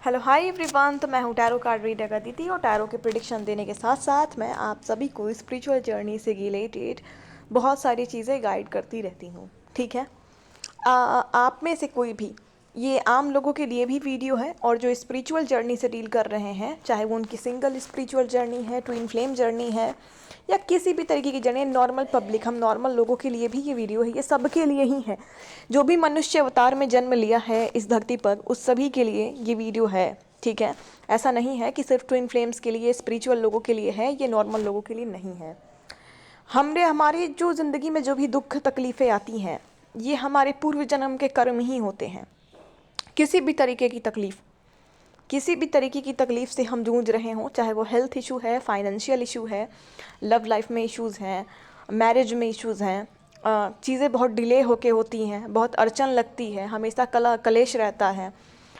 Hello hi everyone. तो मैं हूँ टैरो कार्ड रीडर अदिति और टैरो के प्रिडिक्शन देने के साथ साथ मैं आप सभी को स्पिरिचुअल जर्नी से रिलेटेड बहुत सारी चीज़ें गाइड करती रहती हूँ। ठीक है। आप में से कोई भी, ये आम लोगों के लिए भी वीडियो है और जो स्पिरिचुअल जर्नी से डील कर रहे हैं, चाहे वो उनकी सिंगल स्पिरिचुअल जर्नी है, ट्विन फ्लेम जर्नी है या किसी भी तरीके की जर्नी, नॉर्मल पब्लिक, हम नॉर्मल लोगों के लिए भी ये वीडियो है। ये सबके लिए ही है। जो भी मनुष्य अवतार में जन्म लिया है इस धरती पर, उस सभी के लिए ये वीडियो है। ठीक है। ऐसा नहीं है कि सिर्फ ट्विन फ्लेम्स के लिए, स्पिरिचुअल लोगों के लिए है, ये नॉर्मल लोगों के लिए नहीं है। हमारी जो ज़िंदगी में जो भी दुख तकलीफ़ें आती हैं, ये हमारे पूर्व जन्म के कर्म ही होते हैं। किसी भी तरीके की तकलीफ़, किसी भी तरीके की तकलीफ़ से हम जूझ रहे हों, चाहे वो हेल्थ इशू है, फाइनेंशियल इशू है, लव लाइफ में इश्यूज़ हैं, मैरिज में इश्यूज़ हैं, चीज़ें बहुत डिले होके होती हैं, बहुत अड़चन लगती है, हमेशा कलेश रहता है,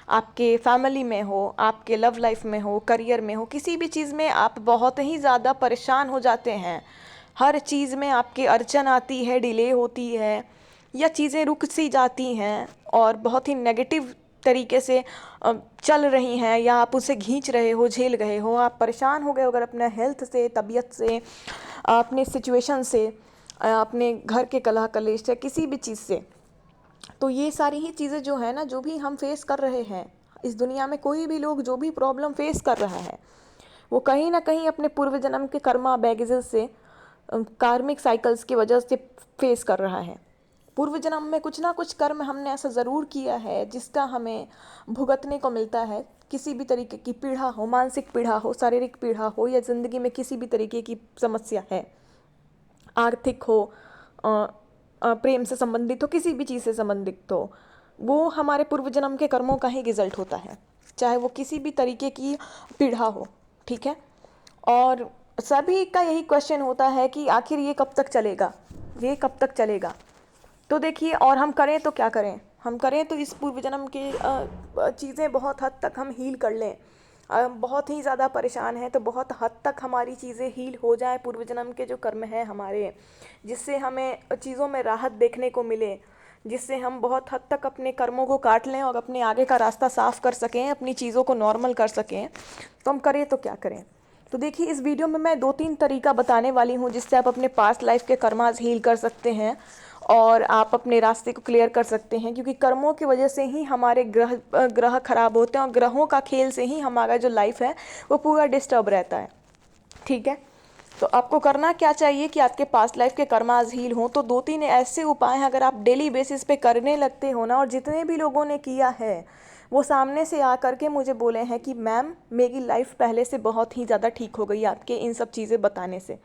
आपके फैमिली में हो, आपके लव लाइफ में हो, करियर में हो, किसी भी चीज़ में आप बहुत ही ज़्यादा परेशान हो जाते हैं। हर चीज़ में आपके अड़चन आती है, डिले होती है या चीज़ें रुक सी जाती हैं और बहुत ही नेगेटिव तरीके से चल रही हैं, या आप उसे खींच रहे हो, झेल गए हो, आप परेशान हो गए अगर अपने हेल्थ से, तबीयत से, अपने सिचुएशन से, अपने घर के कलह कलेश से, किसी भी चीज़ से। तो ये सारी ही चीज़ें जो है ना, जो भी हम फेस कर रहे हैं इस दुनिया में, कोई भी लोग जो भी प्रॉब्लम फेस कर रहा है, वो कहीं ना कहीं अपने पूर्व जन्म के कर्मा बैगेजेस से, कार्मिक साइकिल्स की वजह से फेस कर रहा है। पूर्व जन्म में कुछ ना कुछ कर्म हमने ऐसा ज़रूर किया है जिसका हमें भुगतने को मिलता है। किसी भी तरीके की पीड़ा हो, मानसिक पीड़ा हो, शारीरिक पीड़ा हो, या ज़िंदगी में किसी भी तरीके की समस्या है, आर्थिक हो, प्रेम से संबंधित हो, किसी भी चीज़ से संबंधित हो, वो हमारे पूर्व जन्म के कर्मों का ही रिजल्ट होता है, चाहे वो किसी भी तरीके की पीड़ा हो। ठीक है। और सभी का यही क्वेश्चन होता है कि आखिर ये कब तक चलेगा, ये कब तक चलेगा। तो देखिए, और हम करें तो क्या करें, हम करें तो इस पूर्व जन्म के चीज़ें बहुत हद तक हम हील कर लें। बहुत ही ज़्यादा परेशान हैं तो बहुत हद तक हमारी चीज़ें हील हो जाए, पूर्व जन्म के जो कर्म हैं हमारे, जिससे हमें चीज़ों में राहत देखने को मिले, जिससे हम बहुत हद तक अपने कर्मों को काट लें और अपने आगे का रास्ता साफ कर सकें, अपनी चीज़ों को नॉर्मल कर सकें। तो हम करें तो क्या करें। तो देखिए, इस वीडियो में मैं 2-3 तरीका बताने वाली हूँ जिससे आप अपने पास्ट लाइफ के कर्मास हील कर सकते हैं और आप अपने रास्ते को क्लियर कर सकते हैं, क्योंकि कर्मों की वजह से ही हमारे ग्रह खराब होते हैं और ग्रहों का खेल से ही हमारा जो लाइफ है वो पूरा डिस्टर्ब रहता है। ठीक है। तो आपको करना क्या चाहिए कि आपके पास्ट लाइफ के कर्मास हील हों, तो 2-3 ऐसे उपाय हैं, अगर आप डेली बेसिस पे करने लगते हो ना, और जितने भी लोगों ने किया है वो सामने से आ करके मुझे बोले हैं कि मैम मेरी लाइफ पहले से बहुत ही ज़्यादा ठीक हो गई आपके इन सब चीज़ें बताने से।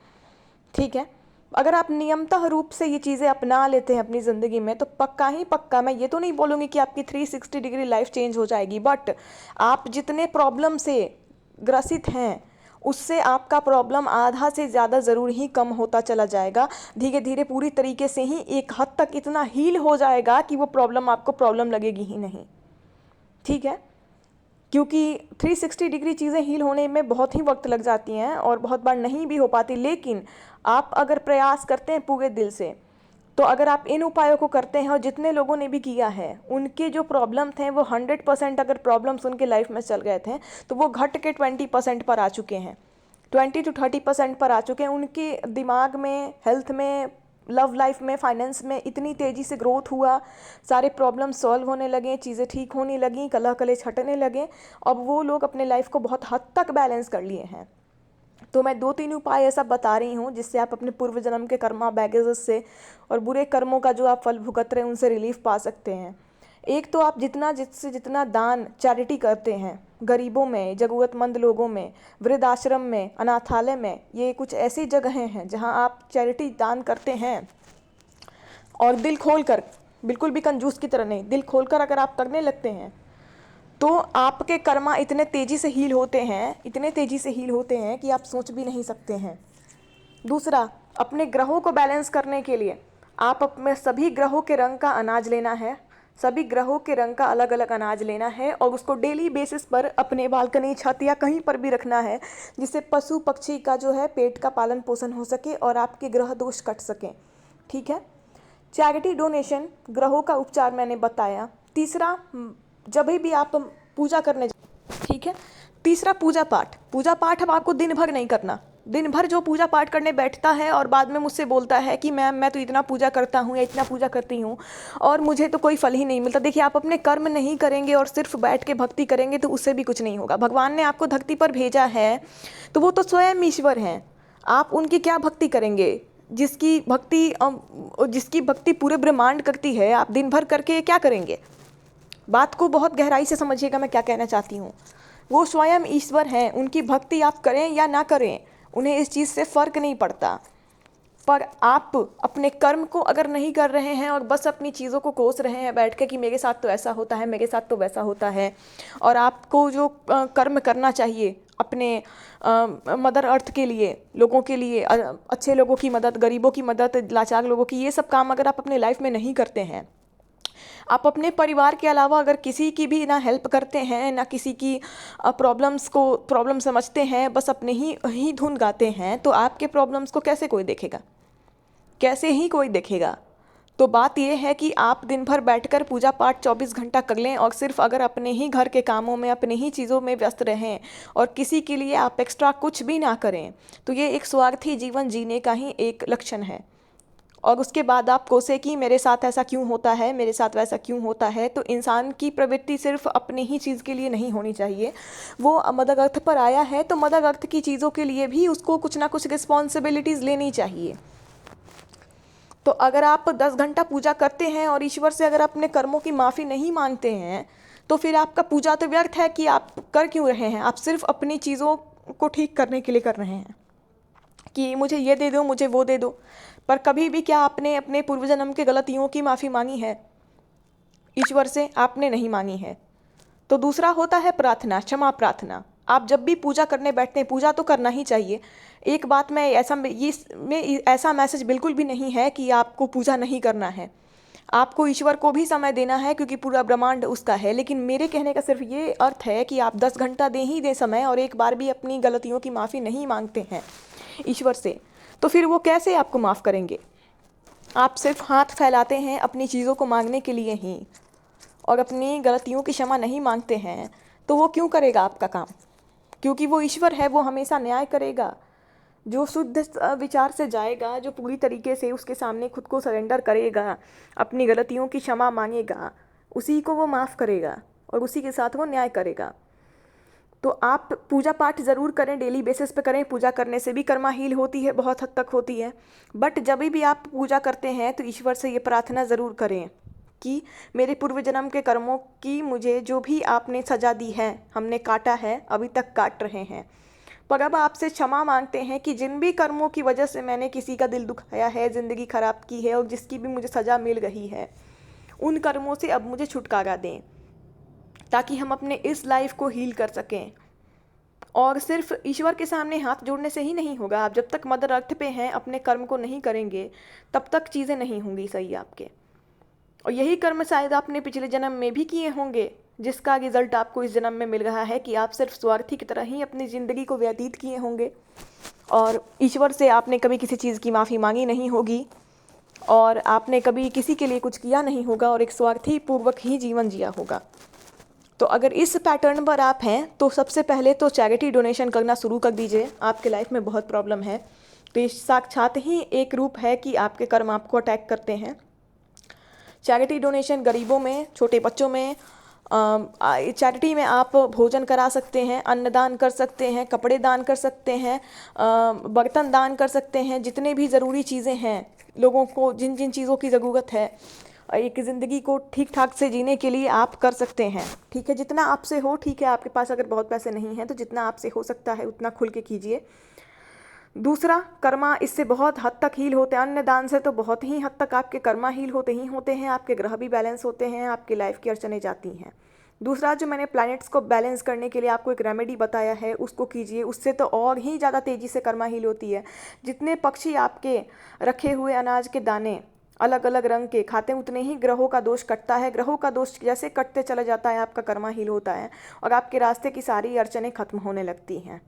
ठीक है। अगर आप नियमतः रूप से ये चीज़ें अपना लेते हैं अपनी ज़िंदगी में, तो पक्का ही पक्का, मैं ये तो नहीं बोलूँगी कि आपकी 360 डिग्री लाइफ चेंज हो जाएगी, बट आप जितने प्रॉब्लम से ग्रसित हैं उससे आपका प्रॉब्लम आधा से ज़्यादा ज़रूर ही कम होता चला जाएगा। धीरे धीरे पूरी तरीके से ही एक हद तक इतना हील हो जाएगा कि वो प्रॉब्लम आपको प्रॉब्लम लगेगी ही नहीं। ठीक है। क्योंकि 360 डिग्री चीज़ें हील होने में बहुत ही वक्त लग जाती हैं और बहुत बार नहीं भी हो पाती, लेकिन आप अगर प्रयास करते हैं पूरे दिल से, तो अगर आप इन उपायों को करते हैं, और जितने लोगों ने भी किया है उनके जो प्रॉब्लम थे वो 100%, अगर प्रॉब्लम्स उनके लाइफ में चल गए थे तो वो घट के 20% पर आ चुके हैं, 20 to 30% पर आ चुके हैं। उनके दिमाग में, हेल्थ में, लव लाइफ में, फाइनेंस में इतनी तेज़ी से ग्रोथ हुआ, सारे प्रॉब्लम सॉल्व होने लगे, चीज़ें ठीक होने लगीं, कलह कलेश हटने लगे। अब वो लोग अपने लाइफ को बहुत हद तक बैलेंस कर लिए हैं। तो मैं 2-3 उपाय ऐसा बता रही हूँ जिससे आप अपने पूर्व जन्म के कर्मा बैगेजेस से और बुरे कर्मों का जो आप फल भुगत रहे हैं उनसे रिलीफ पा सकते हैं। एक तो आप जितना दान, चैरिटी करते हैं गरीबों में, ज़रूरतमंद लोगों में, वृद्ध आश्रम में, अनाथालय में, ये कुछ ऐसी जगहें हैं जहाँ आप चैरिटी दान करते हैं और दिल खोल कर, बिल्कुल भी कंजूस की तरह नहीं, दिल खोल कर अगर आप करने लगते हैं तो आपके कर्मा इतने तेज़ी से हील होते हैं, इतने तेज़ी से हील होते हैं कि आप सोच भी नहीं सकते हैं। दूसरा, अपने ग्रहों को बैलेंस करने के लिए आप अपने सभी ग्रहों के रंग का अनाज लेना है, सभी ग्रहों के रंग का अलग अलग अनाज लेना है और उसको डेली बेसिस पर अपने बालकनी, छत या कहीं पर भी रखना है, जिससे पशु पक्षी का जो है पेट का पालन पोषण हो सके और आपके ग्रह दोष कट सकें। ठीक है। चैरिटी डोनेशन, ग्रहों का उपचार मैंने बताया। तीसरा, जब भी आप पूजा करने ठीक है। तीसरा पूजा पाठ। पूजा पाठ अब आपको दिन भर नहीं करना। दिन भर जो पूजा पाठ करने बैठता है और बाद में मुझसे बोलता है कि मैम मैं तो इतना पूजा करता हूँ या इतना पूजा करती हूँ और मुझे तो कोई फल ही नहीं मिलता। देखिए, आप अपने कर्म नहीं करेंगे और सिर्फ बैठ के भक्ति करेंगे तो उससे भी कुछ नहीं होगा। भगवान ने आपको धरती पर भेजा है तो वो तो स्वयं ईश्वर हैं, आप उनकी क्या भक्ति करेंगे? जिसकी भक्ति पूरे ब्रह्मांड करती है, आप दिन भर करके क्या करेंगे? बात को बहुत गहराई से समझिएगा मैं क्या कहना चाहती हूँ। वो स्वयं ईश्वर हैं, उनकी भक्ति आप करें या ना करें उन्हें इस चीज़ से फ़र्क नहीं पड़ता। पर आप अपने कर्म को अगर नहीं कर रहे हैं और बस अपनी चीज़ों को कोस रहे हैं बैठ के कि मेरे साथ तो ऐसा होता है, मेरे साथ तो वैसा होता है, और आपको जो कर्म करना चाहिए अपने मदर अर्थ के लिए, लोगों के लिए, अच्छे लोगों की मदद, गरीबों की मदद, लाचार लोगों की, ये सब काम अगर आप अपने लाइफ में नहीं करते हैं, आप अपने परिवार के अलावा अगर किसी की भी ना हेल्प करते हैं, ना किसी की प्रॉब्लम समझते हैं, बस अपने ही धुन गाते हैं, तो आपके प्रॉब्लम्स को कैसे कोई देखेगा? कैसे ही कोई देखेगा? तो बात यह है कि आप दिन भर बैठकर पूजा पाठ 24 घंटा कर लें और सिर्फ अगर अपने ही घर के कामों में, अपने ही चीज़ों में व्यस्त रहें और किसी के लिए आप एक्स्ट्रा कुछ भी ना करें, तो ये एक स्वार्थी जीवन जीने का ही एक लक्षण है। और उसके बाद आप कोसे कि मेरे साथ ऐसा क्यों होता है, मेरे साथ वैसा क्यों होता है। तो इंसान की प्रवृत्ति सिर्फ अपनी ही चीज़ के लिए नहीं होनी चाहिए। वो मदर अर्थ पर आया है तो मदर अर्थ की चीज़ों के लिए भी उसको कुछ ना कुछ रिस्पॉन्सिबिलिटीज़ लेनी चाहिए। तो अगर आप 10 घंटा पूजा करते हैं और ईश्वर से अगर अपने कर्मों की माफ़ी नहीं मांगते हैं तो फिर आपका पूजा तो व्यर्थ है कि आप कर क्यों रहे हैं। आप सिर्फ अपनी चीज़ों को ठीक करने के लिए कर रहे हैं कि मुझे ये दे दो, मुझे वो दे दो। पर कभी भी क्या आपने अपने पूर्व जन्म के गलतियों की माफ़ी मांगी है? ईश्वर से आपने नहीं मांगी है। तो दूसरा होता है प्रार्थना, क्षमा प्रार्थना। आप जब भी पूजा करने बैठते हैं, पूजा तो करना ही चाहिए। एक बात मैं ऐसा मैसेज बिल्कुल भी नहीं है कि आपको पूजा नहीं करना है। आपको ईश्वर को भी समय देना है क्योंकि पूरा ब्रह्मांड उसका है। लेकिन मेरे कहने का सिर्फ ये अर्थ है कि आप 10 घंटा दें समय और एक बार भी अपनी गलतियों की माफ़ी नहीं मांगते हैं ईश्वर से, तो फिर वो कैसे आपको माफ़ करेंगे? आप सिर्फ हाथ फैलाते हैं अपनी चीज़ों को मांगने के लिए ही और अपनी गलतियों की क्षमा नहीं मांगते हैं, तो वो क्यों करेगा आपका काम? क्योंकि वो ईश्वर है, वो हमेशा न्याय करेगा। जो शुद्ध विचार से जाएगा, जो पूरी तरीके से उसके सामने खुद को सरेंडर करेगा, अपनी गलतियों की क्षमा मांगेगा, उसी को वो माफ़ करेगा और उसी के साथ वो न्याय करेगा। तो आप पूजा पाठ ज़रूर करें, डेली बेसिस पे करें। पूजा करने से भी कर्मा हील होती है, बहुत हद तक होती है। बट जब भी आप पूजा करते हैं तो ईश्वर से ये प्रार्थना ज़रूर करें कि मेरे पूर्व जन्म के कर्मों की मुझे जो भी आपने सज़ा दी है, हमने काटा है, अभी तक काट रहे हैं, पर अब आपसे क्षमा मांगते हैं कि जिन भी कर्मों की वजह से मैंने किसी का दिल दुखाया है, ज़िंदगी ख़राब की है और जिसकी भी मुझे सज़ा मिल रही है, उन कर्मों से अब मुझे छुटकारा दें ताकि हम अपने इस लाइफ को हील कर सकें। और सिर्फ ईश्वर के सामने हाथ जोड़ने से ही नहीं होगा। आप जब तक मदर अर्थ पे हैं, अपने कर्म को नहीं करेंगे, तब तक चीज़ें नहीं होंगी सही आपके। और यही कर्म शायद आपने पिछले जन्म में भी किए होंगे, जिसका रिजल्ट आपको इस जन्म में मिल रहा है कि आप सिर्फ स्वार्थी की तरह ही अपनी ज़िंदगी को व्यतीत किए होंगे और ईश्वर से आपने कभी किसी चीज़ की माफ़ी मांगी नहीं होगी और आपने कभी किसी के लिए कुछ किया नहीं होगा और एक स्वार्थी पूर्वक ही जीवन जिया होगा। तो अगर इस पैटर्न पर आप हैं तो सबसे पहले तो चैरिटी डोनेशन करना शुरू कर दीजिए। आपके लाइफ में बहुत प्रॉब्लम है तो ये साक्षात ही एक रूप है कि आपके कर्म आपको अटैक करते हैं। चैरिटी डोनेशन गरीबों में, छोटे बच्चों में, चैरिटी में आप भोजन करा सकते हैं, अन्नदान कर सकते हैं, कपड़े दान कर सकते हैं, बर्तन दान कर सकते हैं। जितने भी ज़रूरी चीज़ें हैं, लोगों को जिन जिन चीज़ों की ज़रूरत है एक ज़िंदगी को ठीक ठाक से जीने के लिए आप कर सकते हैं। ठीक है, जितना आपसे हो। ठीक है, आपके पास अगर बहुत पैसे नहीं हैं तो जितना आपसे हो सकता है उतना खुल के कीजिए। दूसरा, कर्मा इससे बहुत हद तक हील होते हैं। अन्न दान से तो बहुत ही हद तक आपके कर्मा हील होते हैं, आपके ग्रह भी बैलेंस होते हैं, आपकी लाइफ की अड़चनें जाती हैं। दूसरा, जो मैंने प्लैनेट्स को बैलेंस करने के लिए आपको एक रेमेडी बताया है, उसको कीजिए। उससे तो और ही ज़्यादा तेज़ी से कर्मा हील होती है। जितने पक्षी आपके रखे हुए अनाज के दाने अलग अलग रंग के खाते हैं, उतने ही ग्रहों का दोष कटता है। ग्रहों का दोष जैसे कटते चला जाता है, आपका कर्मा हील होता है और आपके रास्ते की सारी अड़चनें खत्म होने लगती हैं।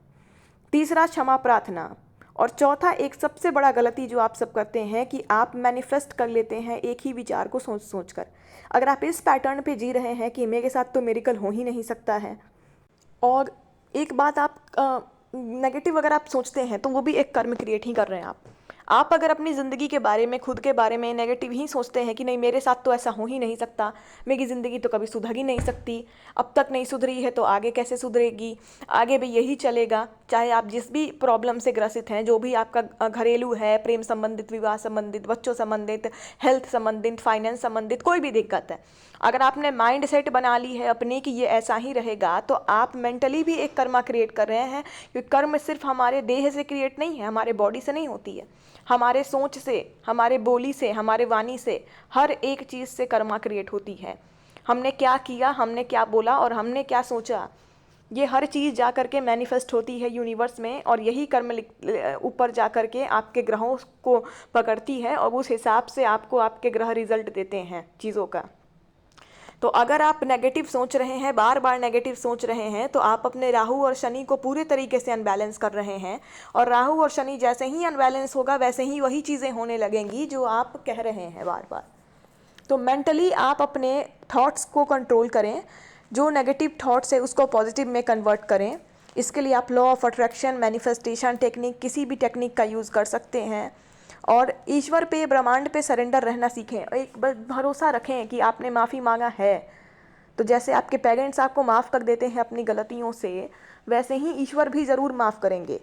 तीसरा, क्षमा प्रार्थना। और चौथा, एक सबसे बड़ा गलती जो आप सब करते हैं कि आप मैनिफेस्ट कर लेते हैं एक ही विचार को सोच सोच कर। अगर आप इस पैटर्न पे जी रहे हैं कि मेरे साथ तो मिरेकल हो ही नहीं सकता है और एक बात, आप नेगेटिव अगर आप सोचते हैं तो वो भी एक कर्म क्रिएट ही कर रहे हैं आप अगर अपनी ज़िंदगी के बारे में, खुद के बारे में नेगेटिव ही सोचते हैं कि नहीं मेरे साथ तो ऐसा हो ही नहीं सकता, मेरी ज़िंदगी तो कभी सुधर ही नहीं सकती, अब तक नहीं सुधरी है तो आगे कैसे सुधरेगी, आगे भी यही चलेगा, चाहे आप जिस भी प्रॉब्लम से ग्रसित हैं, जो भी आपका घरेलू है, प्रेम संबंधित, विवाह संबंधित, बच्चों संबंधित, हेल्थ संबंधित, फाइनेंस संबंधित, कोई भी दिक्कत है, अगर आपने माइंड सेट बना ली है अपनी कि ये ऐसा ही रहेगा, तो आप मेंटली भी एक कर्मा क्रिएट कर रहे हैं। क्योंकि कर्म सिर्फ हमारे देह से क्रिएट नहीं है, हमारे बॉडी से नहीं होती है, हमारे सोच से, हमारे बोली से, हमारे वाणी से, हर एक चीज़ से कर्मा क्रिएट होती है। हमने क्या किया, हमने क्या बोला और हमने क्या सोचा, ये हर चीज़ जा कर के मैनिफेस्ट होती है यूनिवर्स में, और यही कर्म ऊपर जा कर के आपके ग्रहों को पकड़ती है और उस हिसाब से आपको आपके ग्रह रिजल्ट देते हैं चीज़ों का। तो अगर आप नेगेटिव सोच रहे हैं, बार बार नेगेटिव सोच रहे हैं, तो आप अपने राहु और शनि को पूरे तरीके से अनबैलेंस कर रहे हैं, और राहु और शनि जैसे ही अनबैलेंस होगा वैसे ही वही चीज़ें होने लगेंगी जो आप कह रहे हैं बार बार। तो मेंटली आप अपने थॉट्स को कंट्रोल करें, जो नेगेटिव थॉट्स है उसको पॉजिटिव में कन्वर्ट करें। इसके लिए आप law of attraction, manifestation technique, किसी भी टेक्निक का यूज़ कर सकते हैं, और ईश्वर पे, ब्रह्मांड पे सरेंडर रहना सीखें। एक भरोसा रखें कि आपने माफ़ी मांगा है, तो जैसे आपके पेरेंट्स आपको माफ़ कर देते हैं अपनी गलतियों से, वैसे ही ईश्वर भी ज़रूर माफ़ करेंगे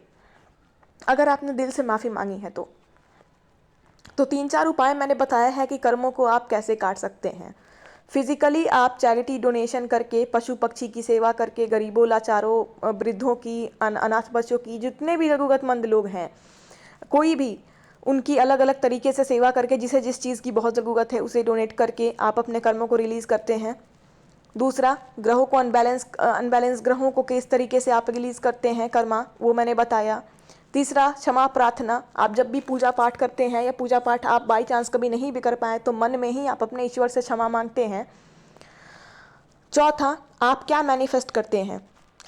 अगर आपने दिल से माफ़ी मांगी है तो 3-4 उपाय मैंने बताया है कि कर्मों को आप कैसे काट सकते हैं। फिजिकली आप चैरिटी डोनेशन करके, पशु पक्षी की सेवा करके, गरीबों, लाचारों, वृद्धों की, अनाथ बच्चों की, जितने भी ज़रूरतमंद लोग हैं, कोई भी, उनकी अलग अलग तरीके से सेवा करके, जिसे जिस चीज़ की बहुत ज़रूरत है उसे डोनेट करके आप अपने कर्मों को रिलीज़ करते हैं। दूसरा, ग्रहों को अनबैलेंस ग्रहों को किस तरीके से आप रिलीज़ करते हैं कर्मा, वो मैंने बताया। तीसरा, क्षमा प्रार्थना। आप जब भी पूजा पाठ करते हैं या पूजा पाठ आप बाई चांस कभी नहीं भी कर पाए तो मन में ही आप अपने ईश्वर से क्षमा मांगते हैं। चौथा, आप क्या मैनिफेस्ट करते हैं,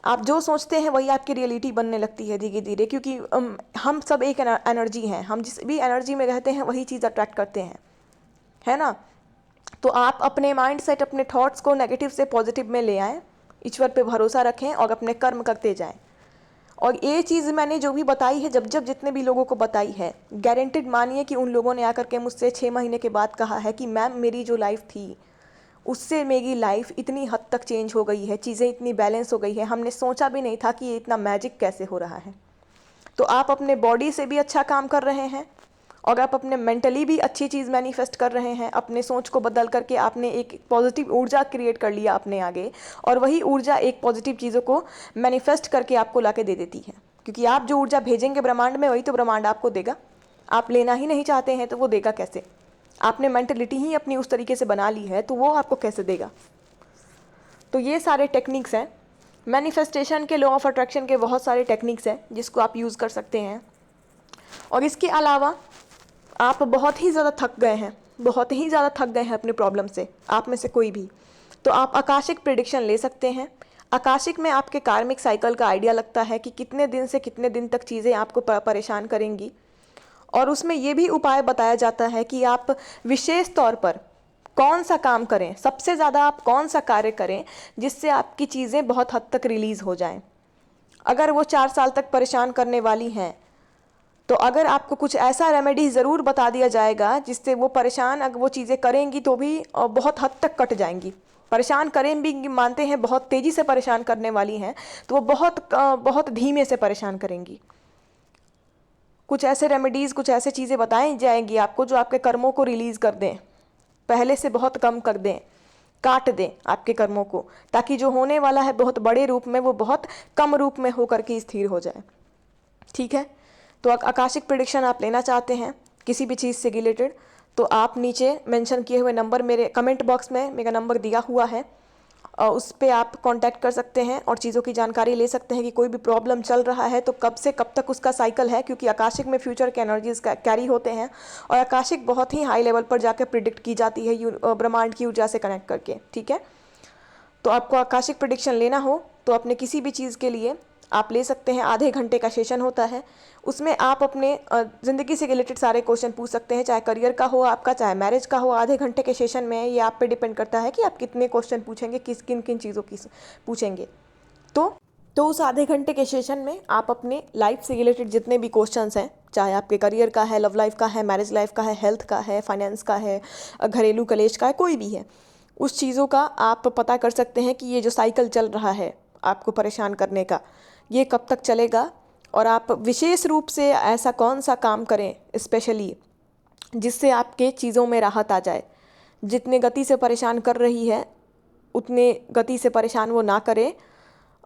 आप जो सोचते हैं वही आपकी रियलिटी बनने लगती है धीरे धीरे, क्योंकि हम सब एक एनर्जी हैं, हम जिस भी एनर्जी में रहते हैं वही चीज़ अट्रैक्ट करते हैं, है ना। तो आप अपने माइंड सेट, अपने थॉट्स को नेगेटिव से पॉजिटिव में ले आएँ, ईश्वर पे भरोसा रखें और अपने कर्म करते जाएं। और ये चीज़ मैंने जो भी बताई है, जब जब जितने भी लोगों को बताई है, गारंटेड मानिए कि उन लोगों ने आकर के मुझसे 6 महीने के बाद कहा है कि मैम मेरी जो लाइफ थी उससे मेरी लाइफ इतनी हद तक चेंज हो गई है, चीज़ें इतनी बैलेंस हो गई है, हमने सोचा भी नहीं था कि ये इतना मैजिक कैसे हो रहा है। तो आप अपने बॉडी से भी अच्छा काम कर रहे हैं और आप अपने मेंटली भी अच्छी चीज़ मैनिफेस्ट कर रहे हैं। अपने सोच को बदल करके आपने एक पॉजिटिव ऊर्जा क्रिएट कर लिया अपने आगे, और वही ऊर्जा एक पॉजिटिव चीज़ों को मैनिफेस्ट करके आपको लाके दे देती है, क्योंकि आप जो ऊर्जा भेजेंगे ब्रह्मांड में वही तो ब्रह्मांड आपको देगा। आप लेना ही नहीं चाहते हैं तो वो देगा कैसे? आपने मेंटलिटी ही अपनी उस तरीके से बना ली है तो वो आपको कैसे देगा? तो ये सारे टेक्निक्स हैं मैनिफेस्टेशन के, लॉ ऑफ अट्रैक्शन के बहुत सारे टेक्निक्स हैं जिसको आप यूज़ कर सकते हैं। और इसके अलावा आप बहुत ही ज़्यादा थक गए हैं, बहुत ही ज़्यादा थक गए हैं अपनी प्रॉब्लम से, आप में से कोई भी, तो आप आकाशिक प्रेडिक्शन ले सकते हैं। आकाशिक में आपके कार्मिक साइकिल का आइडिया लगता है कि कितने दिन से कितने दिन तक चीज़ें आपको परेशान करेंगी, और उसमें ये भी उपाय बताया जाता है कि आप विशेष तौर पर कौन सा काम करें, सबसे ज़्यादा आप कौन सा कार्य करें जिससे आपकी चीज़ें बहुत हद तक रिलीज़ हो जाएं। अगर वो 4 साल तक परेशान करने वाली हैं तो अगर आपको कुछ ऐसा रेमेडी ज़रूर बता दिया जाएगा जिससे वो परेशान, अगर वो चीज़ें करेंगी तो भी बहुत हद तक कट जाएंगी। परेशान करें भी, मानते हैं बहुत तेज़ी से परेशान करने वाली हैं, तो वो बहुत धीमे से परेशान करेंगी। कुछ ऐसे रेमेडीज़, कुछ ऐसे चीज़ें बताई जाएंगी आपको जो आपके कर्मों को रिलीज़ कर दें, पहले से बहुत कम कर दें, काट दें आपके कर्मों को, ताकि जो होने वाला है बहुत बड़े रूप में वो बहुत कम रूप में होकर के स्थिर हो जाए। ठीक है, तो आकाशिक प्रेडिक्शन आप लेना चाहते हैं किसी भी चीज़ से रिलेटेड, तो आप नीचे मेंशन किए हुए नंबर, मेरे कमेंट बॉक्स में मेरा नंबर दिया हुआ है, उस पर आप कांटेक्ट कर सकते हैं और चीज़ों की जानकारी ले सकते हैं कि कोई भी प्रॉब्लम चल रहा है तो कब से कब तक उसका साइकिल है, क्योंकि आकाशिक में फ्यूचर के एनर्जीज कैरी होते हैं और आकाशिक बहुत ही हाई लेवल पर जाकर प्रिडिक्ट की जाती है ब्रह्मांड की ऊर्जा से कनेक्ट करके। ठीक है, तो आपको आकाशिक प्रेडिक्शन लेना हो तो अपने किसी भी चीज़ के लिए आप ले सकते हैं। आधे घंटे का सेशन होता है, उसमें आप अपने ज़िंदगी से रिलेटेड सारे क्वेश्चन पूछ सकते हैं, चाहे करियर का हो आपका, चाहे मैरिज का हो। आधे घंटे के सेशन में ये आप पे डिपेंड करता है कि आप कितने क्वेश्चन पूछेंगे, किन किन चीज़ों की पूछेंगे। तो तो उस आधे घंटे के सेशन में आप अपने लाइफ से रिलेटेड जितने भी क्वेश्चंस हैं, चाहे आपके करियर का है, लव लाइफ का है, मैरिज लाइफ का है, हेल्थ का है, फाइनेंस का है, घरेलू कलेश का है, कोई भी है, उस चीज़ों का आप पता कर सकते हैं कि ये जो साइकिल चल रहा है आपको परेशान करने का, ये कब तक चलेगा, और आप विशेष रूप से ऐसा कौन सा काम करें स्पेशली जिससे आपके चीज़ों में राहत आ जाए। जितने गति से परेशान कर रही है उतने गति से परेशान वो ना करें।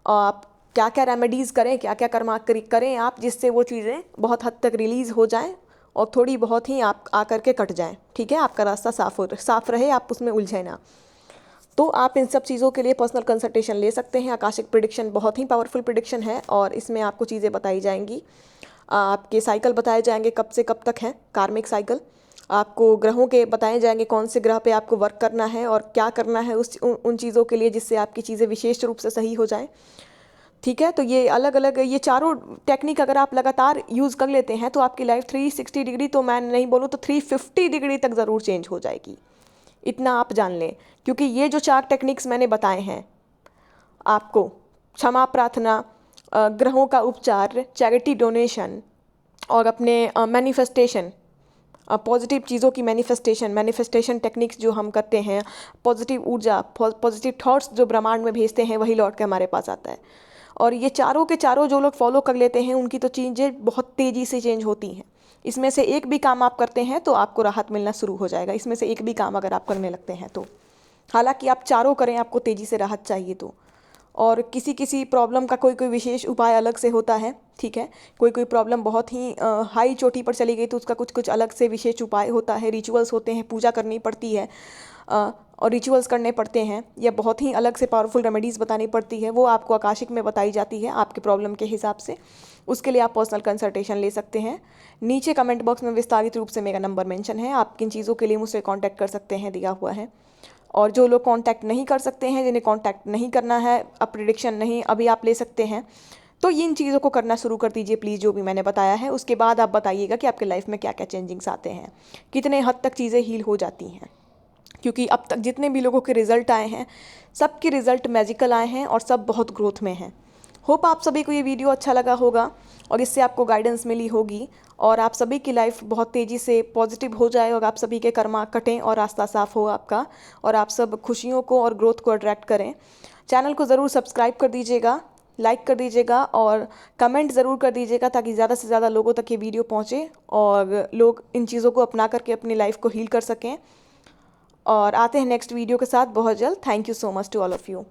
आप क्या क्या रेमेडीज़ करें, क्या क्या कर्मा करें आप, जिससे वो चीज़ें बहुत हद तक रिलीज़ हो जाएं और थोड़ी बहुत ही आप आकर के कट जाएं। ठीक है, आपका रास्ता साफ रहे, आप उसमें उलझे ना। तो आप इन सब चीज़ों के लिए पर्सनल कंसल्टेशन ले सकते हैं। आकाशिक प्रिडिक्शन बहुत ही पावरफुल प्रिडिक्शन है और इसमें आपको चीज़ें बताई जाएंगी, आपके साइकिल बताए जाएंगे कब से कब तक है, कार्मिक साइकिल। आपको ग्रहों के बताए जाएंगे कौन से ग्रह पे आपको वर्क करना है और क्या करना है उन चीज़ों के लिए जिससे आपकी चीज़ें विशेष रूप से सही हो जाएं। ठीक है, तो ये अलग अलग ये चारों टेक्निक अगर आप लगातार यूज़ कर लेते हैं तो आपकी लाइफ 360 डिग्री, तो मैं नहीं बोलूँ तो 350 डिग्री तक ज़रूर चेंज हो जाएगी। इतना आप जान लें, क्योंकि ये जो 4 टेक्निक्स मैंने बताए हैं आपको, क्षमा प्रार्थना, ग्रहों का उपचार, चैरिटी डोनेशन और अपने मैनिफेस्टेशन, पॉजिटिव चीज़ों की मैनिफेस्टेशन टेक्निक्स जो हम करते हैं, पॉजिटिव ऊर्जा, पॉजिटिव थॉट्स जो ब्रह्मांड में भेजते हैं वही लौट के हमारे पास आता है। और ये चारों के चारों जो लोग फॉलो कर लेते हैं उनकी तो चीज़ें बहुत तेज़ी से चेंज होती हैं। इसमें से एक भी काम आप करते हैं तो आपको राहत मिलना शुरू हो जाएगा, इसमें से एक भी काम अगर आप करने लगते हैं तो। हालांकि आप चारों करें, आपको तेज़ी से राहत चाहिए तो। और किसी किसी प्रॉब्लम का कोई कोई विशेष उपाय अलग से होता है। ठीक है, कोई कोई प्रॉब्लम बहुत ही हाई चोटी पर चली गई तो उसका कुछ कुछ अलग से विशेष उपाय होता है, रिचुअल्स होते हैं, पूजा करनी पड़ती है और रिचुअल्स करने पड़ते हैं, या बहुत ही अलग से पावरफुल रेमेडीज़ बतानी पड़ती है, वो आपको आकाशिक में बताई जाती है आपके प्रॉब्लम के हिसाब से। उसके लिए आप पर्सनल कंसल्टेशन ले सकते हैं। नीचे कमेंट बॉक्स में विस्तारित रूप से मेरा नंबर मेंशन है, आप किन चीज़ों के लिए मुझसे कांटेक्ट कर सकते हैं दिया हुआ है। और जो लोग कांटेक्ट नहीं कर सकते हैं, जिन्हें कांटेक्ट नहीं करना है, अब प्रिडिक्शन नहीं अभी आप ले सकते हैं, तो इन चीज़ों को करना शुरू कर दीजिए प्लीज़, जो भी मैंने बताया है। उसके बाद आप बताइएगा कि आपके लाइफ में क्या क्या चेंजिंग्स आते हैं, कितने हद तक चीज़ें हील हो जाती हैं। क्योंकि अब तक जितने भी लोगों के रिज़ल्ट आए हैं सबके रिज़ल्ट मैजिकल आए हैं और सब बहुत ग्रोथ में हैं। होप आप सभी को ये वीडियो अच्छा लगा होगा और इससे आपको गाइडेंस मिली होगी और आप सभी की लाइफ बहुत तेज़ी से पॉजिटिव हो जाए और आप सभी के कर्मा कटें और रास्ता साफ हो आपका, और आप सब खुशियों को और ग्रोथ को अट्रैक्ट करें। चैनल को ज़रूर सब्सक्राइब कर दीजिएगा, लाइक कर दीजिएगा और कमेंट ज़रूर कर दीजिएगा ताकि ज़्यादा से ज़्यादा लोगों तक ये वीडियो पहुँचे और लोग इन चीज़ों को अपना करके अपनी लाइफ को हील कर सकें। और आते हैं नेक्स्ट वीडियो के साथ बहुत जल्द। Thank you so much to all of you.